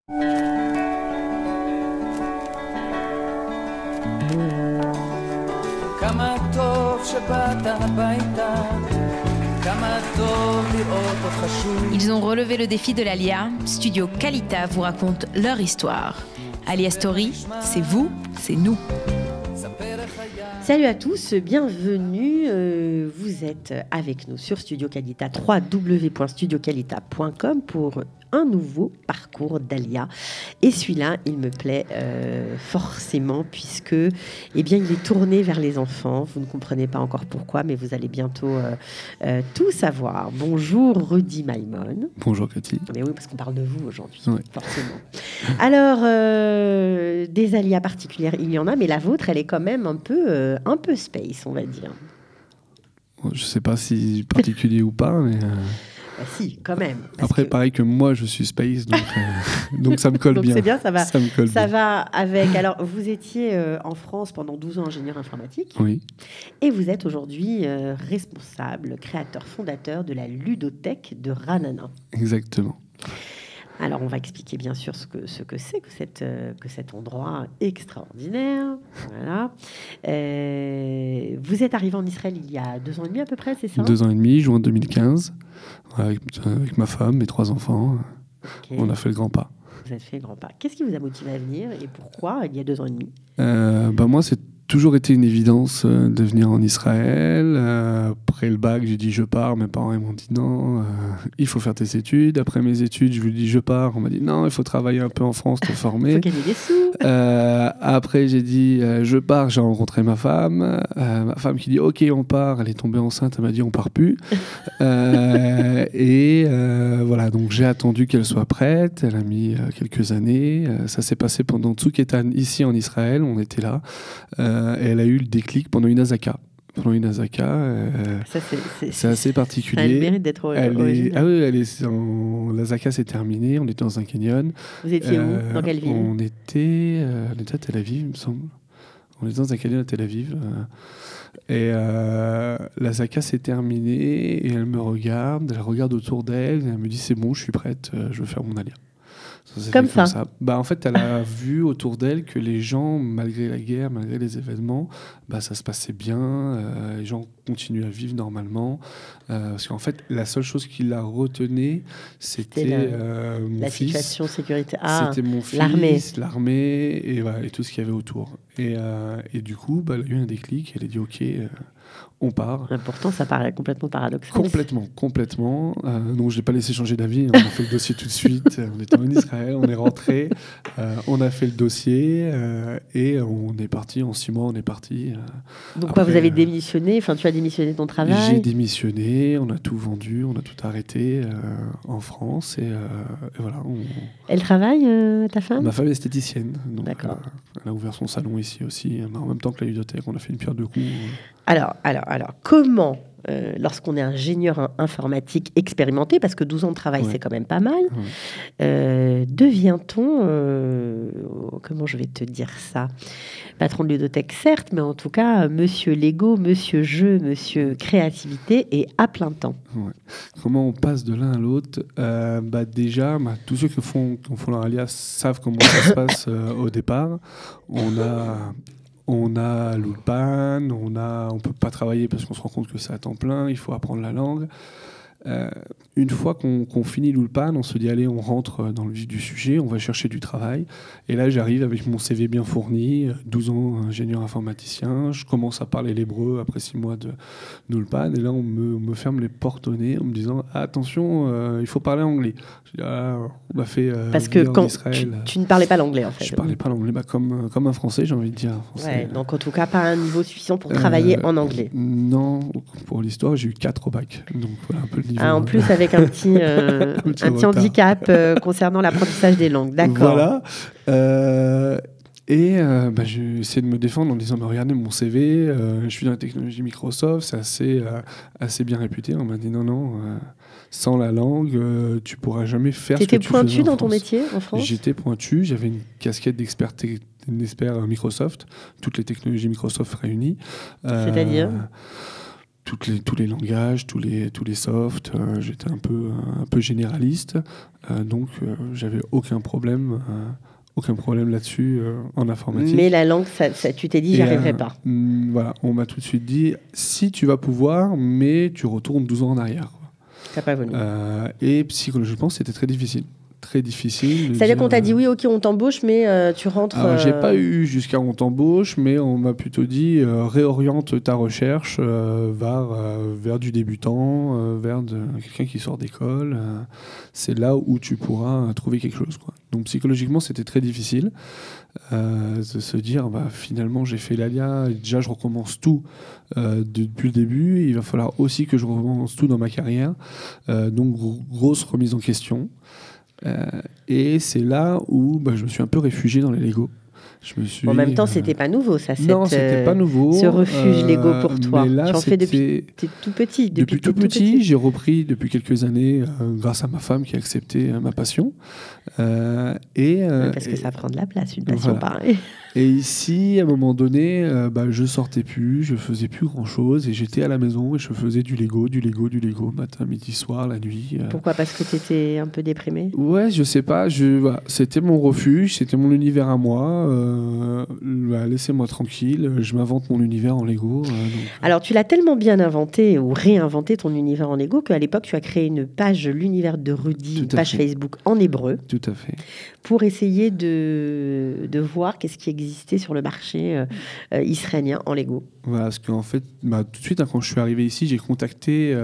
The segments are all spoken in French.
Ils ont relevé le défi de l'Alia. Studio Kalita vous raconte leur histoire. Alia Story, c'est vous, c'est nous. Salut à tous, bienvenue. Vous êtes avec nous sur Studio Kalita, www.studiokalita.com pour un nouveau parcours d'Alia. Et celui-là, il me plaît forcément puisque il est tourné vers les enfants. Vous ne comprenez pas encore pourquoi, mais vous allez bientôt tout savoir. Bonjour Rudy Maïmon. Bonjour Cathy. Mais oui, parce qu'on parle de vous aujourd'hui, oui. Forcément. Alors, des Alias particulières, il y en a, mais la vôtre, elle est quand même un peu space, on va dire. Je ne sais pas si particulier ou pas, mais... Bah si, quand même. Après, pareil que moi, je suis space, donc, donc ça me colle donc bien. C'est bien, ça me va avec... Alors, vous étiez en France pendant 12 ans ingénieur informatique. Oui. Et vous êtes aujourd'hui responsable, créateur, fondateur de la ludothèque de Ranana. Exactement. Alors, on va expliquer bien sûr ce que c'est que cet endroit extraordinaire. Voilà. Vous êtes arrivé en Israël il y a 2 ans et demi à peu près, c'est ça ? 2 ans et demi, juin 2015, avec ma femme, mes 3 enfants. Okay. On a fait le grand pas. Vous avez fait le grand pas. Qu'est-ce qui vous a motivé à venir et pourquoi il y a 2 ans et demi ? Moi, c'est toujours été une évidence de venir en Israël. Après le bac, j'ai dit je pars. Mes parents m'ont dit non, il faut faire tes études. Après mes études, je lui ai dit je pars. On m'a dit non, il faut travailler un peu en France, te former. Il faut gagner des sous. Après, j'ai dit je pars. J'ai rencontré ma femme. Ma femme qui dit ok, on part. Elle est tombée enceinte. Elle m'a dit on part plus. Voilà, donc j'ai attendu qu'elle soit prête. Elle a mis quelques années. Ça s'est passé pendant Tzuketan ici en Israël. On était là. Et elle a eu le déclic pendant une Azaka. C'est assez particulier. Ça a le mérite d'être original. Ah oui, l'Azaka s'est terminée. On était dans un canyon. Vous étiez où ? Dans quelle ville ? On était à Tel Aviv, il me semble. On était dans un canyon à Tel Aviv. L'Azaka s'est terminée et elle me regarde. Elle regarde autour d'elle et elle me dit c'est bon, je suis prête, je veux faire mon Alia. Comme ça. En fait, elle a vu autour d'elle que les gens, malgré la guerre, malgré les événements, ça se passait bien. Les gens continuaient à vivre normalement. Parce qu'en fait, la seule chose qui la retenait, c'était mon fils. La situation sécurité. C'était mon fils, l'armée et tout ce qu'il y avait autour. Et du coup, elle a eu un déclic. Elle a dit OK. On part. Pourtant, ça paraît complètement paradoxal. Complètement. Donc, je l'ai pas laissé changer d'avis. On a fait le dossier tout de suite. On était en Israël, on est rentré, on a fait le dossier et on est parti. En 6 mois, on est parti. Donc, vous avez démissionné. Enfin, tu as démissionné de ton travail. J'ai démissionné. On a tout vendu, on a tout arrêté en France et voilà. Elle travaille, ta femme ? Ma femme est esthéticienne. Donc, d'accord. Elle a ouvert son salon ici aussi. En même temps que la ludothèque, on a fait une pierre deux coups. Alors, comment, lorsqu'on est ingénieur informatique expérimenté, parce que 12 ans de travail, c'est quand même pas mal, devient-on, comment je vais te dire ça, patron de ludothèque, certes, mais en tout cas, monsieur Lego, monsieur jeu, monsieur créativité et à plein temps. Ouais. Comment on passe de l'un à l'autre ? Déjà, tous ceux qui font leur alias savent comment ça se passe au départ. On a l'Ulpan, on peut pas travailler parce qu'on se rend compte que c'est à temps plein, il faut apprendre la langue. Une fois qu'on finit l'Ulpan, on se dit allez, on rentre dans le vif du sujet, on va chercher du travail. Et là, j'arrive avec mon CV bien fourni, 12 ans ingénieur informaticien, je commence à parler l'hébreu après 6 mois d'Ulpan. Et là, on me ferme les portes au nez en me disant il faut parler anglais. Je dis, on a fait parce que quand Israël, tu ne parlais pas l'anglais en fait. Je parlais pas l'anglais, comme un Français, j'ai envie de dire. Ouais, donc en tout cas, pas un niveau suffisant pour travailler en anglais. Non, pour l'histoire, j'ai eu 4 au bac. Donc voilà un peu le niveau. En plus, avec un petit handicap concernant l'apprentissage des langues. D'accord. Voilà. J'ai essayé de me défendre en disant regardez mon CV, je suis dans la technologie Microsoft, c'est assez bien réputé. On m'a dit non, sans la langue, tu pourras jamais faire ce que tu faisais en France. T'étais pointu dans ton métier en France ? J'étais pointu, j'avais une casquette d'expert Microsoft, toutes les technologies Microsoft réunies. C'est-à-dire tous les langages, tous les softs. J'étais un peu généraliste, donc j'avais aucun problème là-dessus en informatique. Mais la langue, tu t'es dit, j'y arriverai pas. Voilà, on m'a tout de suite dit, si tu vas pouvoir, mais tu retournes 12 ans en arrière. T'as pas voulu. Et psychologiquement, c'était très difficile. Très difficile. C'est-à-dire qu'on t'a dit oui, ok, on t'embauche, mais tu rentres. Alors, j'ai pas eu jusqu'à on t'embauche, mais on m'a plutôt dit réoriente ta recherche vers du débutant, vers quelqu'un qui sort d'école. C'est là où tu pourras trouver quelque chose, quoi. Donc psychologiquement, c'était très difficile de se dire finalement j'ai fait l'ALIA, déjà je recommence tout depuis le début. Il va falloir aussi que je recommence tout dans ma carrière. Donc grosse remise en question. Et c'est là où je me suis un peu réfugié dans les Lego. En même temps, c'était pas nouveau, ça. Non, c'était pas nouveau. Ce refuge Lego pour toi. Mais là, tu en fais depuis tout petit. Depuis tout petit, j'ai repris depuis quelques années grâce à ma femme qui a accepté ma passion. Parce que ça prend de la place, une passion pareille. Et ici, à un moment donné, je sortais plus, je faisais plus grand-chose et j'étais à la maison et je faisais du Lego, matin, midi, soir, la nuit. Pourquoi ? Parce que tu étais un peu déprimé ? Ouais, je sais pas. C'était mon refuge, c'était mon univers à moi. Laissez-moi tranquille, je m'invente mon univers en Lego. Alors, tu l'as tellement bien inventé ou réinventé ton univers en Lego qu'à l'époque, tu as créé une page, l'univers de Rudy, une page Facebook en hébreu. Tout à fait. Pour essayer de voir qu'est-ce qui existait sur le marché israélien en Lego. Voilà, parce qu'en fait, tout de suite, quand je suis arrivé ici, j'ai contacté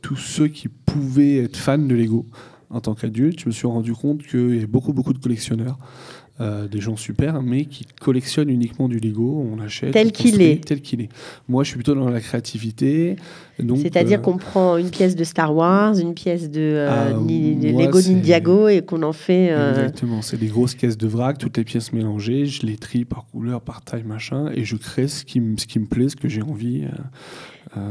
tous ceux qui pouvaient être fans de Lego. En tant qu'adulte, je me suis rendu compte qu'il y avait beaucoup de collectionneurs. Des gens super, mais qui collectionnent uniquement du Lego. On achète tel qu'il est. Moi, je suis plutôt dans la créativité. C'est-à-dire qu'on prend une pièce de Star Wars, une pièce de Lego Ninjago et qu'on en fait... Exactement, c'est des grosses caisses de vrac, toutes les pièces mélangées, je les trie par couleur, par taille, machin, et je crée ce qui me plaît, ce que j'ai envie.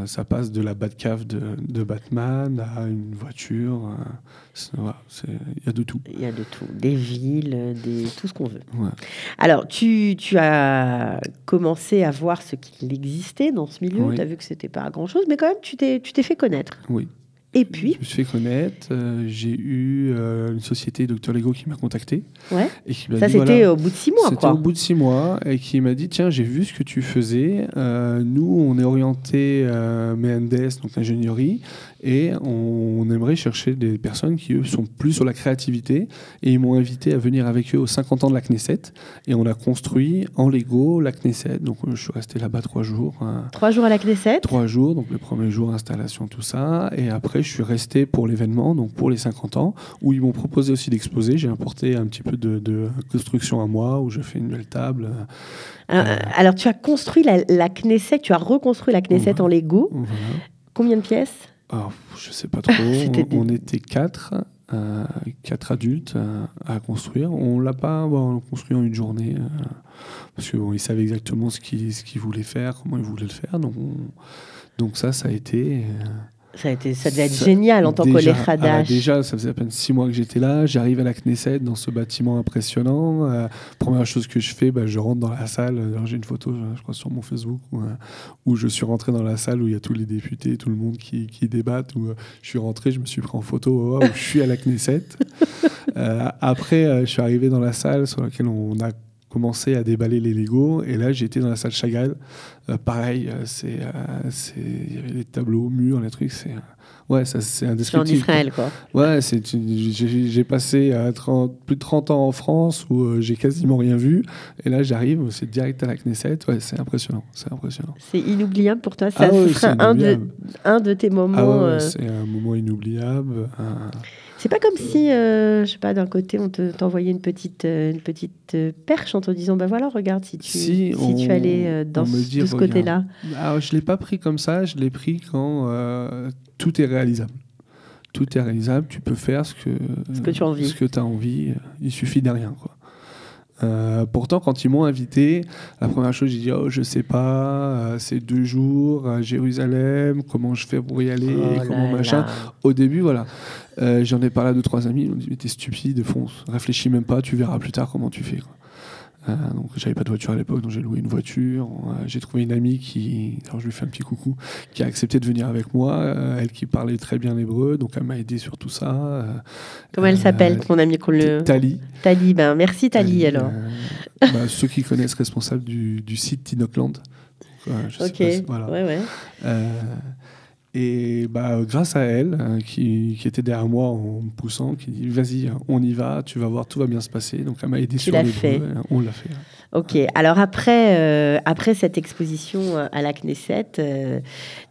Ça passe de la Batcave de Batman à une voiture. Il y a de tout. Il y a de tout. Des villes, tout ce qu'on veut. Ouais. Alors, tu as commencé à voir ce qu'il existait dans ce milieu. Oui. Tu as vu que c'était pas grand-chose, mais quand même, tu t'es fait connaître. Oui. Et puis, je me suis fait connaître. J'ai eu une société Dr Lego qui m'a contacté. Ouais. Et qui m'a ça, dit, c'était au bout de 6 mois. C'était au bout de 6 mois. Et qui m'a dit, tiens, j'ai vu ce que tu faisais. Nous, on est orienté Mendes, donc ingénierie. Et on aimerait chercher des personnes qui, eux, sont plus sur la créativité. Et ils m'ont invité à venir avec eux aux 50 ans de la Knesset. Et on a construit en Lego la Knesset. Donc, je suis resté là-bas 3 jours. 3 jours à la Knesset ? 3 jours. Donc, le premier jour, installation, tout ça. Et après, je suis resté pour l'événement, donc pour les 50 ans, où ils m'ont proposé aussi d'exposer. J'ai apporté un petit peu de construction à moi, où je fais une belle table. Alors, tu as construit la Knesset, tu as reconstruit la Knesset en Lego. Voilà. Combien de pièces ? Alors, je sais pas trop. On était 4 adultes à construire. On l'a pas construit en une journée parce qu'ils savaient exactement ce qu'ils voulaient faire, comment ils voulaient le faire. Donc ça a été. Ça devait être génial en tant qu'Olecha Dash. Déjà, ça faisait à peine 6 mois que j'étais là. J'arrive à la Knesset dans ce bâtiment impressionnant. Première chose que je fais, je rentre dans la salle. Alors, j'ai une photo, je crois, sur mon Facebook où je suis rentré dans la salle où il y a tous les députés, tout le monde qui débattent. Où je suis rentré, je me suis pris en photo où je suis à la Knesset. Après, je suis arrivé dans la salle sur laquelle on a commencé à déballer les Lego, et là j'étais dans la salle Chagall. Pareil, il y avait des tableaux au mur, les trucs, c'est indescriptible. C'est en Israël, quoi. Ouais, j'ai passé plus de 30 ans en France où j'ai quasiment rien vu, et là j'arrive, c'est direct à la Knesset. Ouais, c'est impressionnant. C'est inoubliable pour toi, ça sera un de tes moments. Ah ouais, c'est un moment inoubliable. C'est pas comme si, je sais pas, d'un côté, on t'envoyait une petite perche en te disant, voilà, regarde, si tu allais de ce côté-là. Alors, je l'ai pas pris comme ça, je l'ai pris quand tout est réalisable. Tout est réalisable, tu peux faire ce que tu as envie. Ce que tu as envie, il suffit de rien, quoi. Pourtant, quand ils m'ont invité, la première chose, j'ai dit je sais pas, c'est 2 jours à Jérusalem, comment je fais pour y aller, machin. Au début, voilà, j'en ai parlé à 2-3 amis, ils m'ont dit mais t'es stupide, fonce, réfléchis même pas, tu verras plus tard comment tu fais, quoi. Donc j'avais pas de voiture à l'époque, donc j'ai loué une voiture. J'ai trouvé une amie alors je lui fais un petit coucou, qui a accepté de venir avec moi. Elle qui parlait très bien l'hébreu, donc elle m'a aidé sur tout ça. Comment elle s'appelle, ton amie Tali. Tali, merci Tali alors. Ceux qui connaissent, responsable du site Tinocland. Ok, voilà. Ouais. Et grâce à elle, qui était derrière moi en me poussant, qui dit vas-y, on y va, tu vas voir, tout va bien se passer. Donc elle m'a aidé sur l'hébreu. On l'a fait. Ok, alors après cette exposition à la Knesset,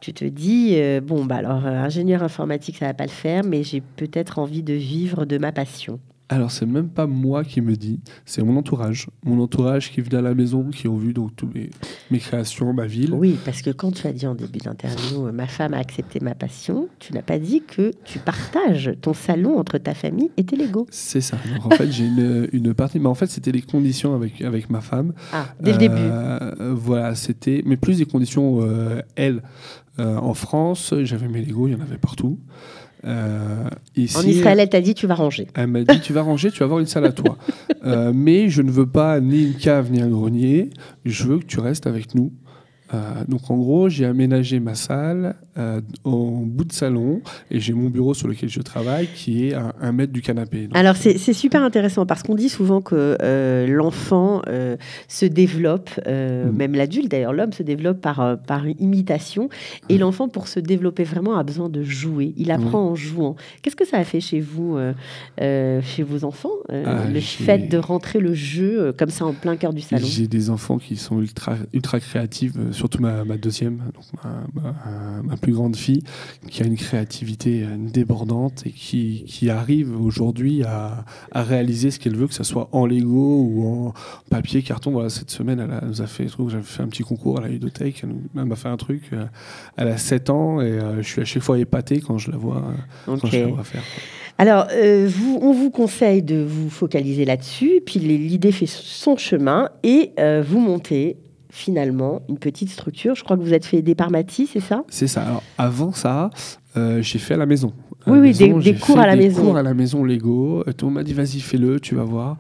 tu te dis, alors ingénieur informatique, ça va pas le faire, mais j'ai peut-être envie de vivre de ma passion. Alors, c'est même pas moi qui me dis, c'est mon entourage. Mon entourage qui vient à la maison, qui ont vu donc toutes mes créations, ma ville. Oui, parce que quand tu as dit en début d'interview, ma femme a accepté ma passion, tu n'as pas dit que tu partages ton salon entre ta famille et tes Legos. C'est ça. Donc, en fait, j'ai une partie. Mais en fait, c'était les conditions avec ma femme. Ah, dès le début. Voilà, c'était. Mais plus des conditions, elle. En France, j'avais mes Legos, il y en avait partout. Ici, en Israël, elle t'a dit tu vas ranger. Elle m'a dit tu vas ranger, tu vas avoir une salle à toi. Mais je ne veux pas ni une cave ni un grenier. Je veux que tu restes avec nous. Donc en gros, j'ai aménagé ma salle au bout de salon et j'ai mon bureau sur lequel je travaille qui est à 1 mètre du canapé. Donc, alors c'est super intéressant parce qu'on dit souvent que l'enfant se développe, même l'adulte d'ailleurs, l'homme se développe par imitation et l'enfant pour se développer vraiment a besoin de jouer. Il apprend en jouant. Qu'est-ce que ça a fait chez vous, chez vos enfants, le fait de rentrer le jeu comme ça en plein cœur du salon? J'ai des enfants qui sont ultra créatifs. Surtout ma deuxième, donc ma plus grande fille, qui a une créativité débordante et qui arrive aujourd'hui à réaliser ce qu'elle veut, que ce soit en Lego ou en papier, carton. Voilà, cette semaine, elle nous a fait j'avais fait un petit concours à la ludothèque, elle m'a fait un truc. Elle a 7 ans et je suis à chaque fois épaté quand je la vois, faire. Alors, on vous conseille de vous focaliser là-dessus, puis l'idée fait son chemin et vous montez finalement une petite structure. Je crois que vous êtes fait aider par Mathis, c'est ça? C'est ça. Alors, avant ça, j'ai fait à la maison. Des cours à la maison. Des cours à la maison Lego. Tout le monde m'a dit, vas-y, fais-le, tu vas voir.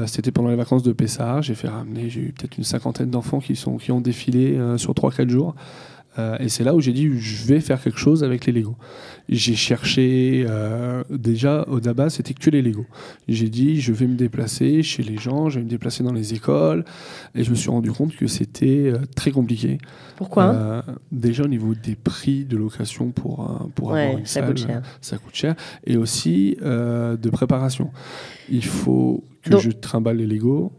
C'était pendant les vacances de Pessah. J'ai eu peut-être une 50aine d'enfants qui ont défilé sur 3-4 jours. Et c'est là où j'ai dit, je vais faire quelque chose avec les Lego. J'ai cherché, déjà, au base, c'était que les Lego. J'ai dit, je vais me déplacer chez les gens, je vais me déplacer dans les écoles. Et je me suis rendu compte que c'était très compliqué. Pourquoi? Déjà, au niveau des prix de location pour avoir une salle, ça coûte cher. Et aussi de préparation. Il faut que je trimballe les Lego.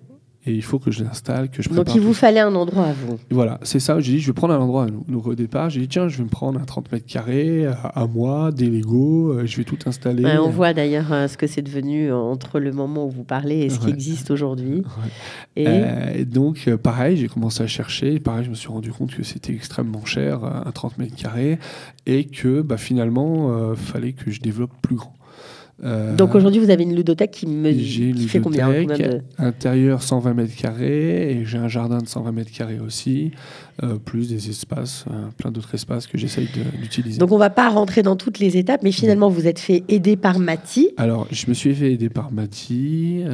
Et il faut que je l'installe, que je prépare. Donc il vous fallait un endroit à vous. Et voilà, c'est ça. J'ai dit, je vais prendre un endroit à nous. Donc au départ, j'ai dit, tiens, je vais me prendre un 30 mètres carrés à moi, des Lego, je vais tout installer. On voit d'ailleurs ce que c'est devenu entre le moment où vous parlez et ce qui existe aujourd'hui. Et donc, pareil, j'ai commencé à chercher. Pareil, je me suis rendu compte que c'était extrêmement cher, un 30 mètres carrés, et que finalement, fallait que je développe plus grand. Donc aujourd'hui, vous avez une ludothèque qui fait combien intérieur 120 mètres carrés et j'ai un jardin de 120 mètres carrés aussi, plus des espaces, plein d'autres espaces que j'essaye d'utiliser. Donc on ne va pas rentrer dans toutes les étapes, mais finalement vous êtes fait aider par Mati. Alors je me suis fait aider par Mati,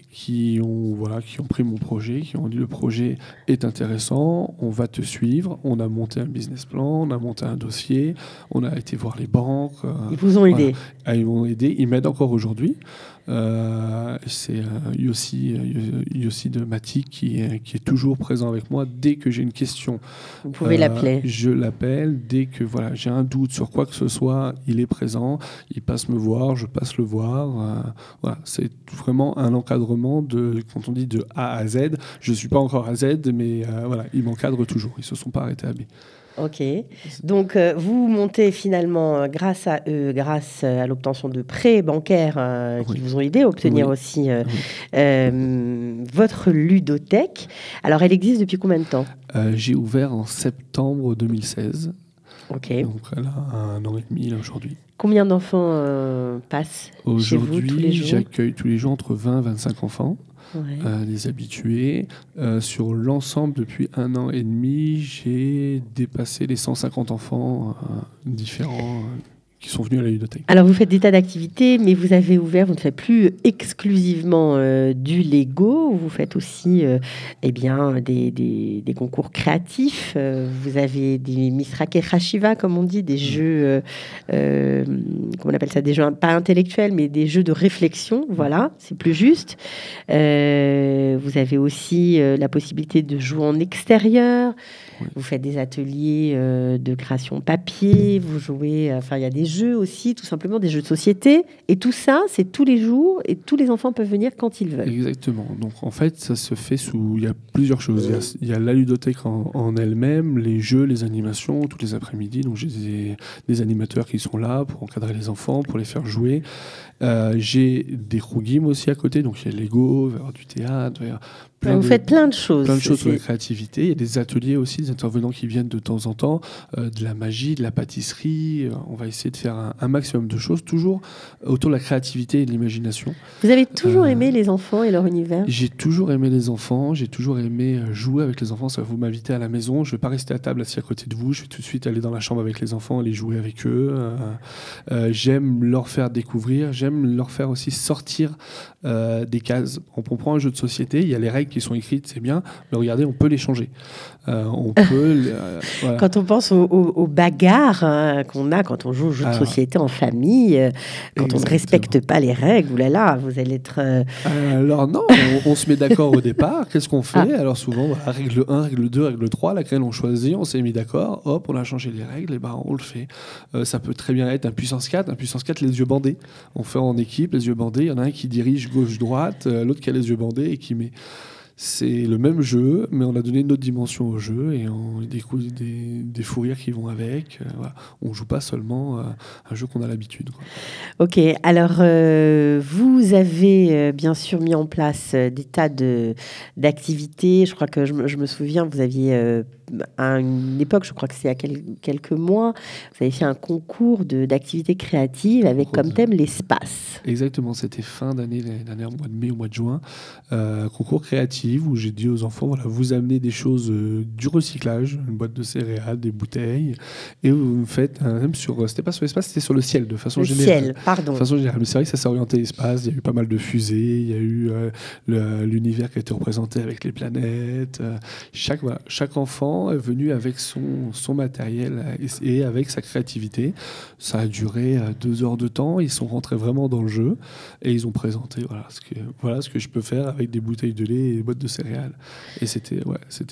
qui ont pris mon projet, qui ont dit le projet est intéressant, on va te suivre, on a monté un business plan, on a monté un dossier, on a été voir les banques. Ils vous ont aidé. Ils m'ont aidé, ils m'aident encore aujourd'hui. C'est Yossi de Mati qui est toujours présent avec moi dès que j'ai une question. Vous pouvez l'appeler. Je l'appelle dès que j'ai un doute sur quoi que ce soit, il est présent, il passe me voir, je passe le voir. C'est vraiment un encadrement quand on dit de A à Z. Je ne suis pas encore à Z, mais ils m'encadrent toujours. Ils ne se sont pas arrêtés à B. Ok, donc vous montez finalement grâce à eux, grâce à l'obtention de prêts bancaires qui vous ont aidé à obtenir aussi votre ludothèque. Alors elle existe depuis combien de temps? J'ai ouvert en septembre 2016. Ok. Donc elle a 1 an et demi là, aujourd'hui. Combien d'enfants passent chez vous tous les jours? J'accueille tous les jours entre 20 et 25 enfants. Des habitués. Sur l'ensemble, depuis 1 an et demi, j'ai dépassé les 150 enfants différents sont venus à la ludothèque. Alors, vous faites des tas d'activités, mais vous avez ouvert, vous ne faites plus exclusivement du Lego, vous faites aussi des concours créatifs. Vous avez des Misrake Khashiva, comme on dit, des jeux, comment on appelle ça, des jeux pas intellectuels, mais des jeux de réflexion, voilà, c'est plus juste. Vous avez aussi la possibilité de jouer en extérieur. Oui. Vous faites des ateliers de création papier, vous jouez, il y a des jeux aussi, tout simplement des jeux de société. Et tout ça, c'est tous les jours et tous les enfants peuvent venir quand ils veulent. Exactement. Donc en fait, ça se fait il y a plusieurs choses. Il y a la ludothèque en elle-même, les jeux, les animations, tous les après-midi. Donc j'ai des animateurs qui sont là pour encadrer les enfants, pour les faire jouer. J'ai des rougimes aussi à côté, donc il y a Lego, il va y avoir du théâtre. Vous faites plein de choses. Plein de choses sur la créativité. Il y a des ateliers aussi, des intervenants qui viennent de temps en temps, de la magie, de la pâtisserie. On va essayer de faire un maximum de choses, toujours autour de la créativité et de l'imagination. Vous avez toujours aimé les enfants et leur univers? J'ai toujours aimé les enfants, j'ai toujours aimé jouer avec les enfants. Ça, vous m'invitez à la maison, je ne vais pas rester à table assis à côté de vous, je vais tout de suite aller dans la chambre avec les enfants, aller jouer avec eux. J'aime leur faire découvrir, j'aime leur faire aussi sortir des cases. On prend un jeu de société, il y a les règles qui sont écrites, c'est bien, mais regardez, on peut les changer. On peut, voilà. Quand on pense aux bagarres qu'on a quand on joue aux jeux de société en famille, quand on ne respecte pas les règles, oulala, vous allez être... Alors non, on se met d'accord au départ, qu'est-ce qu'on fait? Alors souvent, règle 1, règle 2, règle 3, laquelle on choisit, on s'est mis d'accord, hop, on a changé les règles, et on le fait. Ça peut très bien être un puissance 4, les yeux bandés. On fait en équipe, les yeux bandés, il y en a un qui dirige gauche-droite, l'autre qui a les yeux bandés et qui met... C'est le même jeu, mais on a donné une autre dimension au jeu et on découvre des fous rires qui vont avec. Voilà. On ne joue pas seulement un jeu qu'on a l'habitude. Ok, alors vous avez bien sûr mis en place des tas d'activités. Je crois que je me souviens, vous aviez à une époque, je crois que c'est il y a quelques mois, vous avez fait un concours d'activités créatives avec comme thème l'espace. Exactement, c'était fin d'année, l'année dernière, mois de mai ou mois de juin. Concours créatif où j'ai dit aux enfants, voilà, vous amenez des choses du recyclage, une boîte de céréales, des bouteilles, et vous me faites même c'était pas sur l'espace, c'était sur le ciel de façon générale. Ciel, pardon. De façon générale, mais c'est vrai que ça s'est orienté l'espace. Il y a eu pas mal de fusées, il y a eu l'univers qui a été représenté avec les planètes. Chaque enfant est venu avec son matériel et avec sa créativité. Ça a duré 2 heures de temps. Ils sont rentrés vraiment dans le jeu et ils ont présenté voilà ce que je peux faire avec des bouteilles de lait et des boîtes de céréales. Et c'était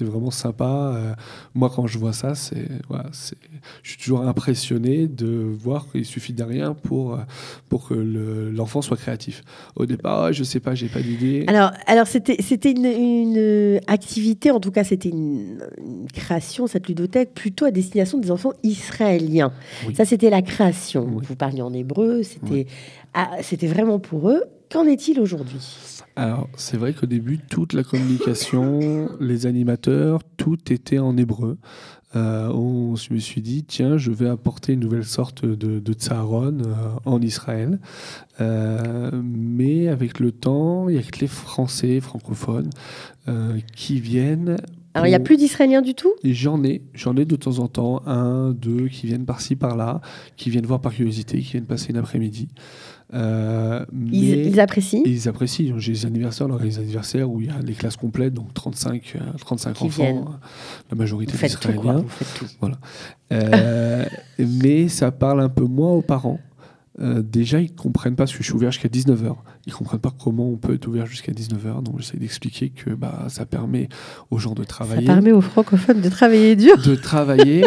vraiment sympa. Moi, quand je vois ça, je suis toujours impressionné de voir qu'il suffit de rien pour que l'enfant soit créatif. Au départ, je sais pas, j'ai pas d'idée. Alors c'était une activité, en tout cas c'était une création, cette ludothèque, plutôt à destination des enfants israéliens. Oui. Ça, c'était la création. Oui. Vous parliez en hébreu, c'était vraiment pour eux. Qu'en est-il aujourd'hui ? Alors, c'est vrai qu'au début, toute la communication, les animateurs, tout était en hébreu. Je me suis dit, tiens, je vais apporter une nouvelle sorte de tsaharon en Israël. Mais avec le temps, il n'y a que les Français francophones qui viennent. Alors, il n'y a plus d'Israéliens du tout ? J'en ai de temps en temps, 1, 2, qui viennent par-ci, par-là, qui viennent voir par curiosité, qui viennent passer une après-midi. Ils apprécient. Ils apprécient. J'ai des anniversaires où il y a les classes complètes, donc 35 enfants, viennent. La majorité d'Israéliens. Vous faites tout. Voilà. Mais ça parle un peu moins aux parents. Déjà, ils ne comprennent pas, parce que je suis ouvert jusqu'à 19h. Ils ne comprennent pas comment on peut être ouvert jusqu'à 19h. Donc, j'essaie d'expliquer que ça permet aux gens de travailler. Ça permet aux francophones de travailler dur. De travailler.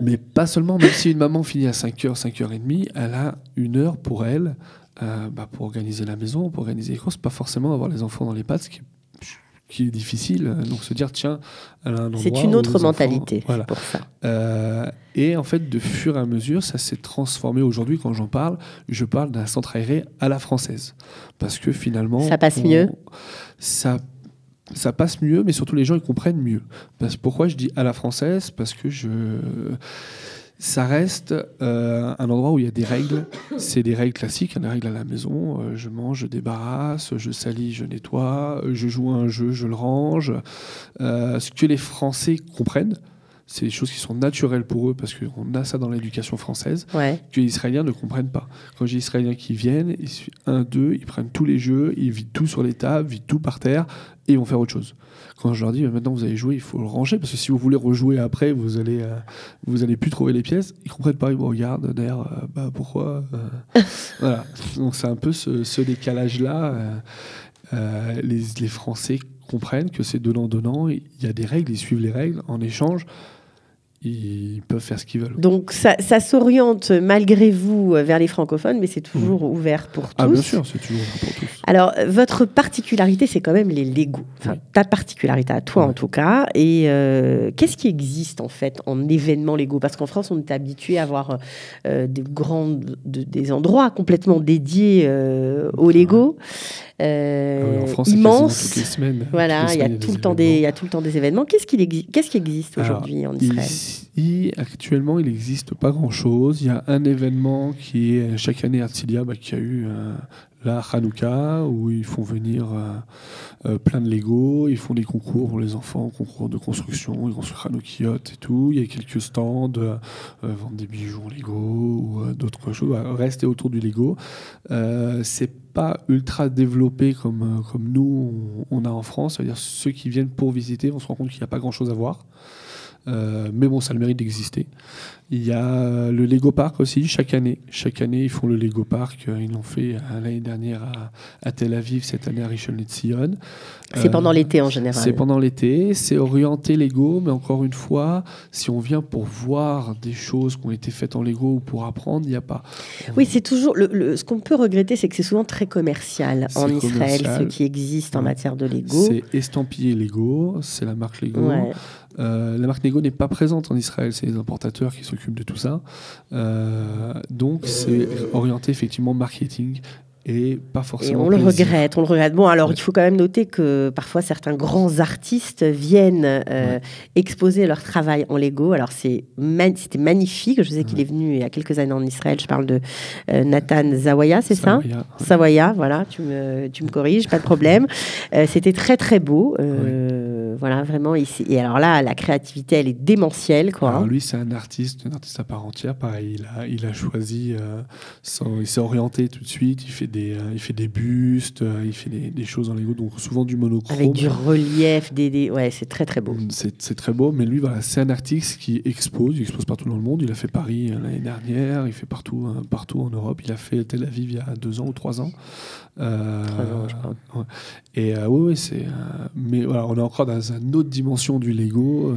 Mais pas seulement, même si une maman finit à 5h, 5h30, elle a 1 heure pour elle, pour organiser la maison, pour organiser les courses, pas forcément avoir les enfants dans les pattes, ce qui est difficile. Donc se dire, tiens, elle a un endroit. C'est une autre mentalité voilà. Pour ça. Et en fait, de fur et à mesure, ça s'est transformé. Aujourd'hui, quand j'en parle, je parle d'un centre aéré à la française. Parce que finalement... Ça passe mieux. Ça passe mieux, mais surtout les gens ils comprennent mieux. Pourquoi je dis à la française ? Parce que ça reste un endroit où il y a des règles. C'est des règles classiques, il y a des règles à la maison. Je mange, je débarrasse, je salis, je nettoie, je joue à un jeu, je le range. Ce que les Français comprennent, c'est des choses qui sont naturelles pour eux parce qu'on a ça dans l'éducation française, Ouais. que les Israéliens ne comprennent pas. Quand j'ai des Israéliens qui viennent, ils suivent 1, 2, ils prennent tous les jeux, ils vident tout sur les tables, vident tout par terre et ils vont faire autre chose. Quand je leur dis maintenant vous allez jouer, il faut le ranger parce que si vous voulez rejouer après, vous allez plus trouver les pièces. Ils comprennent pas, ils me regardent d'air pourquoi voilà. Donc c'est un peu ce décalage-là. Les Français comprennent que c'est donnant-donnant. Il y a des règles, ils suivent les règles. En échange, ils peuvent faire ce qu'ils veulent. Donc ça s'oriente malgré vous vers les francophones, mais c'est toujours ouvert pour tous. Ah bien sûr, c'est toujours ouvert pour tous. Alors, votre particularité, c'est quand même les Lego. Enfin, Oui. ta particularité à toi, Ouais. en tout cas. Et qu'est-ce qui existe, en fait, en événements Lego? Parce qu'en France, on est habitué à avoir des endroits complètement dédiés au Lego. En France, c'est Immense. quasiment toutes les semaines. Voilà, Toutes les il y a semaines, tout le temps des événements. Qu'est-ce qui existe Alors, aujourd'hui en Israël? Ici, actuellement, il n'existe pas grand-chose. Il y a un événement qui est chaque année à Herzliya, qui a eu la Hanouka, où ils font venir plein de Lego, ils font des concours pour les enfants, concours de construction, ils construisent Hanoukiot et tout. Il y a quelques stands, vendre des bijoux en Lego ou d'autres choses. Rester autour du Lego. C'est pas ultra développé comme nous on a en France. C'est-à-dire ceux qui viennent pour visiter vont se rendre compte qu'il n'y a pas grand-chose à voir. Mais bon, ça a le mérite d'exister. Il y a le Lego Park aussi, chaque année. Chaque année, ils font le Lego Park. Ils l'ont fait l'année dernière à Tel Aviv, cette année à Rishon LeZion. C'est pendant l'été en général. C'est pendant l'été. C'est orienté Lego, mais encore une fois, si on vient pour voir des choses qui ont été faites en Lego ou pour apprendre, il n'y a pas. Oui, c'est toujours. Ce qu'on peut regretter, c'est que c'est souvent très commercial en C'est Israël, commercial. ce qui existe en Ouais. matière de Lego. C'est estampillé Lego, c'est la marque Lego. Ouais. La marque Lego n'est pas présente en Israël, c'est les importateurs qui s'occupent de tout ça. Donc c'est orienté effectivement marketing et pas Et forcément on le plaisir. regrette. Bon, alors Ouais. il faut quand même noter que parfois certains grands artistes viennent exposer leur travail en Lego. Alors c'était magnifique. Je sais qu'il est venu il y a quelques années en Israël. Je parle de Nathan Zawaya, c'est ça? Savoya, ouais. Savoya, voilà, tu me corriges, pas de problème. C'était très très beau. Voilà, vraiment. Et alors là, la créativité, elle est démentielle, quoi. Alors lui, c'est un artiste à part entière. Pareil, il a choisi, il s'est orienté tout de suite. Il fait des bustes, il fait des choses en Lego, donc souvent du monochrome. Avec du relief, ouais, c'est très très beau. C'est très beau, mais lui, voilà, c'est un artiste qui expose. Il expose partout dans le monde. Il a fait Paris l'année dernière. Il fait partout en Europe. Il a fait Tel Aviv il y a 2 ans ou 3 ans. 3 ans, je crois. Ouais. Et oui, c'est. Mais voilà, on est encore dans une autre dimension du Lego.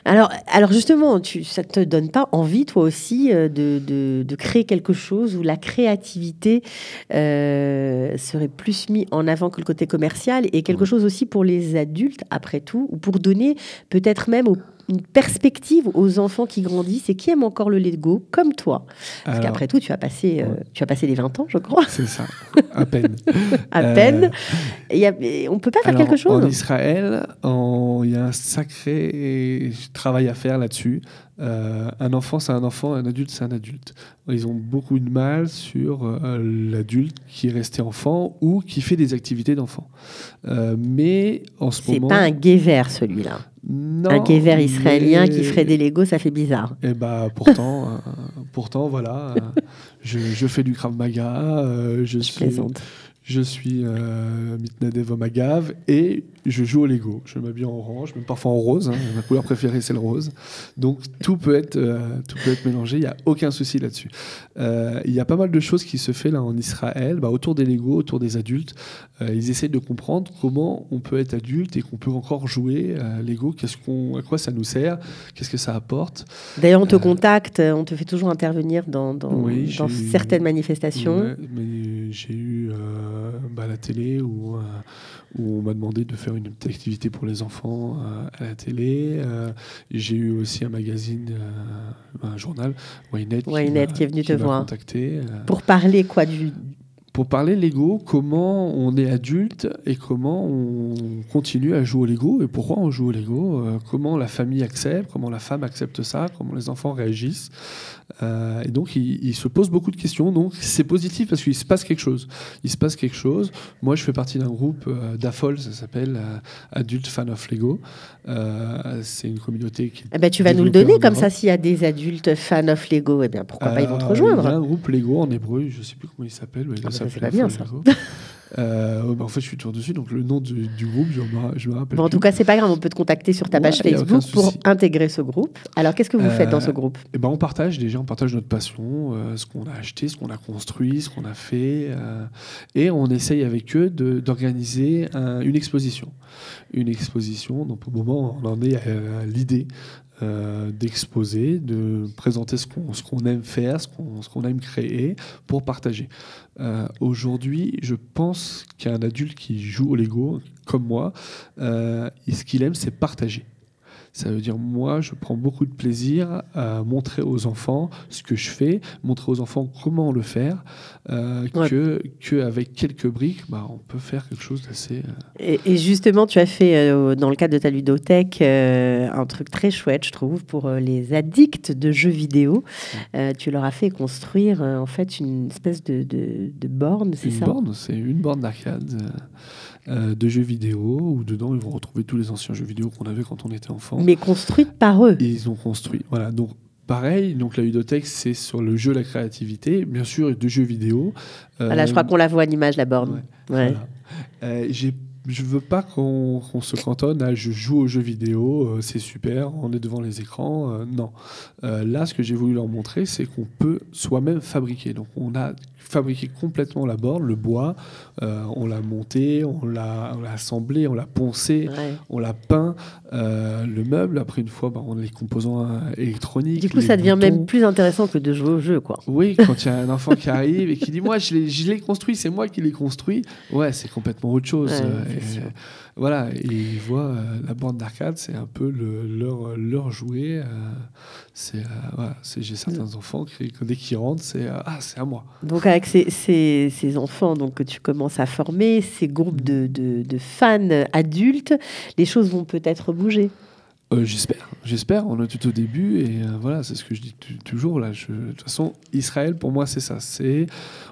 Alors justement, ça te donne pas envie, toi aussi, de créer quelque chose où la créativité serait plus mise en avant que le côté commercial, et quelque chose aussi pour les adultes, après tout, ou pour donner peut-être même une perspective aux enfants qui grandissent et qui aiment encore le Lego, comme toi. Parce qu'après tout, tu as passé les 20 ans, je crois. C'est ça, à peine. À peine. On peut pas faire quelque chose? En Israël, il y a un sacré travail à faire là-dessus. Un enfant, c'est un enfant, un adulte, c'est un adulte. Ils ont beaucoup de mal sur l'adulte qui est resté enfant ou qui fait des activités d'enfant. Mais en ce moment... C'est pas un guévert, celui-là. Non, un guévert israélien mais... qui ferait des Legos, ça fait bizarre. Et pourtant, voilà, je fais du Krav Maga, je suis Mitnadev au Magav et je joue au Lego. Je m'habille en orange, même parfois en rose. Ma couleur préférée, c'est le rose. Donc, tout peut être mélangé. Il n'y a aucun souci là-dessus. Il y a pas mal de choses qui se font là en Israël, autour des Lego, autour des adultes. Ils essayent de comprendre comment on peut être adulte et qu'on peut encore jouer à Lego. À quoi ça nous sert? Qu'est-ce que ça apporte? D'ailleurs, on te contacte, on te fait toujours intervenir dans certaines manifestations. Ouais, mais j'ai eu la télé où on m'a demandé de faire une petite activité pour les enfants à la télé. J'ai eu aussi un magazine, un journal, Ynet, qui est venu te voir. Contacté, pour parler quoi pour parler Lego, comment on est adulte et comment on continue à jouer au Lego et pourquoi on joue au Lego, comment la famille accepte, comment la femme accepte ça, comment les enfants réagissent. Et donc, il se pose beaucoup de questions. Donc, c'est positif parce qu'il se passe quelque chose. Il se passe quelque chose. Moi, je fais partie d'un groupe d'AFOL, ça s'appelle Adult Fan of Lego. C'est une communauté qui... Eh ben, tu vas nous le donner, comme ça, s'il y a des adultes fans of Lego, eh bien, pourquoi pas, ils vont te rejoindre. Il y a un groupe Lego en hébreu, je ne sais plus comment il s'appelle. C'est pas bien, ça. En fait, je suis toujours dessus, donc le nom du groupe, je me rappelle. Bon, en tout cas, c'est pas grave, on peut te contacter sur ta page Facebook pour intégrer ce groupe. Alors, qu'est-ce que vous faites dans ce groupe? On partage notre passion, ce qu'on a acheté, ce qu'on a construit, ce qu'on a fait, et on essaye avec eux d'organiser une exposition. Une exposition, donc au moment, on en est à l'idée. D'exposer, de présenter ce qu'on aime faire, ce qu'on aime créer pour partager. Aujourd'hui, je pense qu'un adulte qui joue au Lego, comme moi, ce qu'il aime, c'est partager. Ça veut dire, moi, je prends beaucoup de plaisir à montrer aux enfants ce que je fais, montrer aux enfants comment le faire, qu'avec quelques briques, on peut faire quelque chose d'assez... Et justement, tu as fait, dans le cadre de ta ludothèque, un truc très chouette, je trouve, pour les addicts de jeux vidéo. Tu leur as fait construire, en fait, une espèce de borne, c'est ça? C'est une borne d'arcade. De jeux vidéo, où dedans ils vont retrouver tous les anciens jeux vidéo qu'on avait quand on était enfant. Mais construite par eux. Et ils ont construit. Voilà, donc pareil, donc la ludothèque, c'est sur le jeu, la créativité, bien sûr, de jeux vidéo. Voilà, je crois qu'on la voit à l'image, la borne. Ouais. Voilà. Je veux pas qu'on se cantonne à je joue aux jeux vidéo, c'est super, on est devant les écrans. Non. Là, ce que j'ai voulu leur montrer, c'est qu'on peut soi-même fabriquer. Donc, on a fabriqué complètement la borne, le bois, on l'a monté, on l'a assemblé, on l'a poncé, on l'a peint, le meuble. Après, une fois, on a les composants électroniques. Du coup, ça devient même plus intéressant que de jouer au jeu, quoi. Oui, quand il y a un enfant qui arrive et qui dit « Moi, je l'ai construit, c'est moi qui l'ai construit », ouais, c'est complètement autre chose. Voilà, et ils voient la borne d'arcade, c'est un peu leur jouet. J'ai certains enfants qui, dès qu'ils rentrent, c'est à moi. Donc avec ces enfants donc, que tu commences à former, ces groupes de fans adultes, les choses vont peut-être bouger. J'espère, on est tout au début et voilà, c'est ce que je dis toujours là. De toute façon, Israël pour moi c'est ça,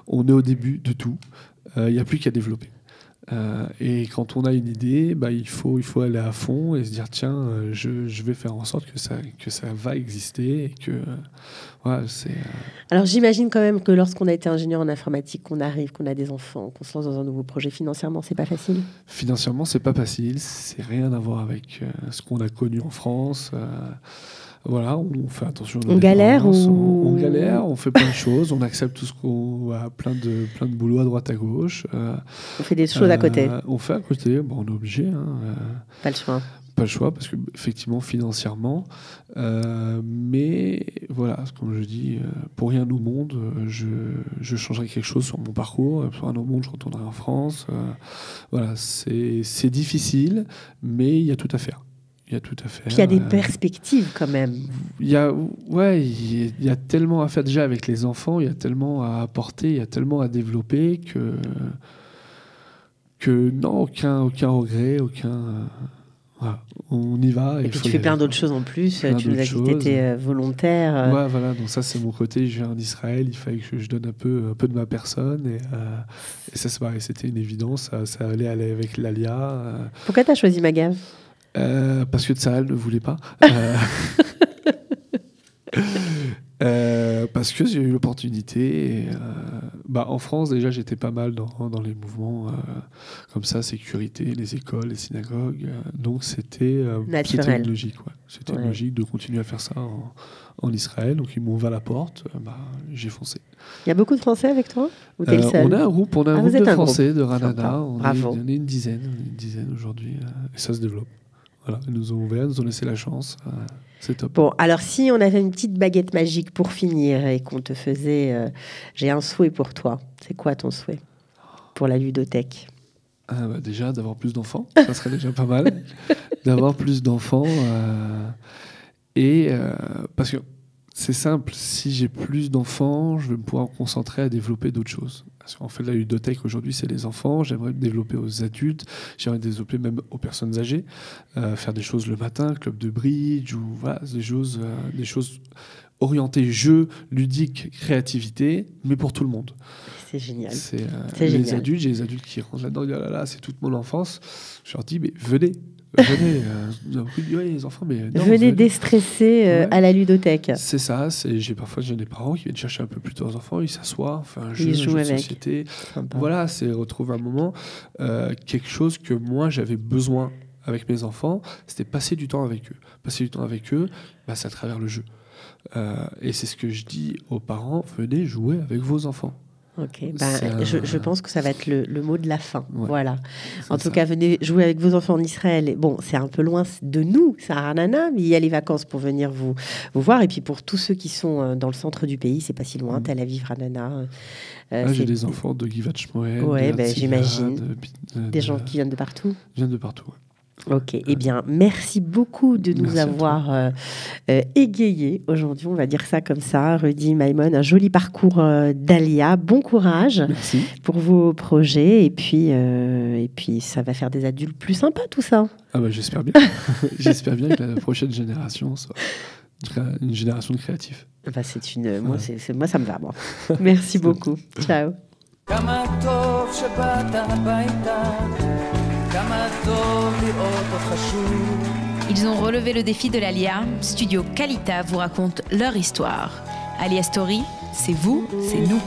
on est au début de tout, il n'y a plus qu'à développer. Et quand on a une idée, il faut aller à fond et se dire tiens, je vais faire en sorte que ça va exister et que voilà, c'est. Alors j'imagine quand même que lorsqu'on a été ingénieur en informatique, qu'on arrive, qu'on a des enfants, qu'on se lance dans un nouveau projet, financièrement, c'est pas facile. Financièrement, c'est pas facile. C'est rien à voir avec ce qu'on a connu en France. Voilà, on fait attention. On galère on galère, on fait plein de choses, on accepte tout ce qu'on a, plein de boulot à droite à gauche. On fait des choses à côté. On fait à côté, on est obligé. Pas le choix. Pas le choix parce que effectivement financièrement, mais voilà, comme je dis, pour rien au monde, je changerai quelque chose sur mon parcours. Pour rien au monde, je retournerai en France. Voilà, c'est difficile, mais il y a tout à faire. Il y a tout à faire. Puis il y a des perspectives quand même. Il y a tellement à faire déjà avec les enfants, il y a tellement à apporter, il y a tellement à développer que non, aucun regret, voilà, on y va. Et puis tu fais plein d'autres choses en plus. Tu nous as dit que tu étais volontaire. Ouais, voilà, donc ça c'est mon côté. Je viens en Israël, il fallait que je donne un peu de ma personne. Et ça, c'est pareil, c'était une évidence. Ça allait aller avec l'Alia. Pourquoi tu as choisi Magav ? Parce que Tsahal ne voulait pas. Parce que j'ai eu l'opportunité. Et, en France, déjà, j'étais pas mal dans les mouvements comme ça, sécurité, les écoles, les synagogues. Donc, c'était une logique. Ouais. C'était une logique de continuer à faire ça en Israël. Donc, ils m'ont ouvert la porte. J'ai foncé. Il y a beaucoup de Français avec toi ou t'es le seul ? On a un groupe, de Français, de Ranana. Bravo. On est une dizaine aujourd'hui. Et ça se développe. Voilà, ils nous ont ouvert, ils nous ont laissé la chance. C'est top. Bon, alors si on avait une petite baguette magique pour finir et qu'on te faisait... j'ai un souhait pour toi. C'est quoi ton souhait pour la ludothèque ? Déjà, d'avoir plus d'enfants. Ça serait déjà pas mal. D'avoir plus d'enfants. Parce que c'est simple, si j'ai plus d'enfants, je vais pouvoir me concentrer à développer d'autres choses. Parce qu'en fait, la ludothèque aujourd'hui, c'est les enfants. J'aimerais développer aux adultes, j'aimerais développer même aux personnes âgées, faire des choses le matin, club de bridge, ou voilà, des choses orienté jeu, ludique, créativité, mais pour tout le monde. C'est génial. C'est C'est les génial. adultes, j'ai des adultes qui rentrent là-dedans, ils disent, ah là là, c'est toute mon enfance. Je leur dis, mais venez. Venez, ouais, les enfants, mais non, venez déstresser Ouais. à la ludothèque. C'est ça, parfois j'ai des parents qui viennent chercher un peu plus tôt leurs enfants, ils s'assoient, on fait un jeu, Ils jouent de avec. société. Sympa. Voilà, c'est retrouver un moment, quelque chose que moi j'avais besoin avec mes enfants, c'était passer du temps avec eux. Passer du temps avec eux, c'est à travers le jeu. Et c'est ce que je dis aux parents, venez jouer avec vos enfants. Ok, C'est je pense que ça va être le mot de la fin. Ouais. Voilà. C'est En tout ça. cas, venez jouer avec vos enfants en Israël. Et bon, c'est un peu loin de nous, c'est à Ranana, mais il y a les vacances pour venir vous voir. Et puis pour tous ceux qui sont dans le centre du pays, c'est pas si loin, Tel Aviv, Ranana. J'ai des enfants de Givat Shmoel, Ouais, de Herzliya, j'imagine. de- Des gens qui viennent de partout. Ils viennent de partout. Ouais. Ok, eh bien, merci beaucoup de nous Merci à avoir égayés aujourd'hui, on va dire ça comme ça. Rudy Maimon, un joli parcours d'Alia. Bon courage Merci. pour vos projets et puis ça va faire des adultes plus sympas tout ça. J'espère bien. J'espère bien que la prochaine génération soit une génération de créatifs. Moi ça me va moi. Merci beaucoup. Ciao. כמה טוב שבאת הביתה, כמה טוב לראות אותך שוב. Ils ont relevé le défi de l'Alia. Studio Kalita vous raconte leur histoire. Alia Story, c'est vous, c'est nous.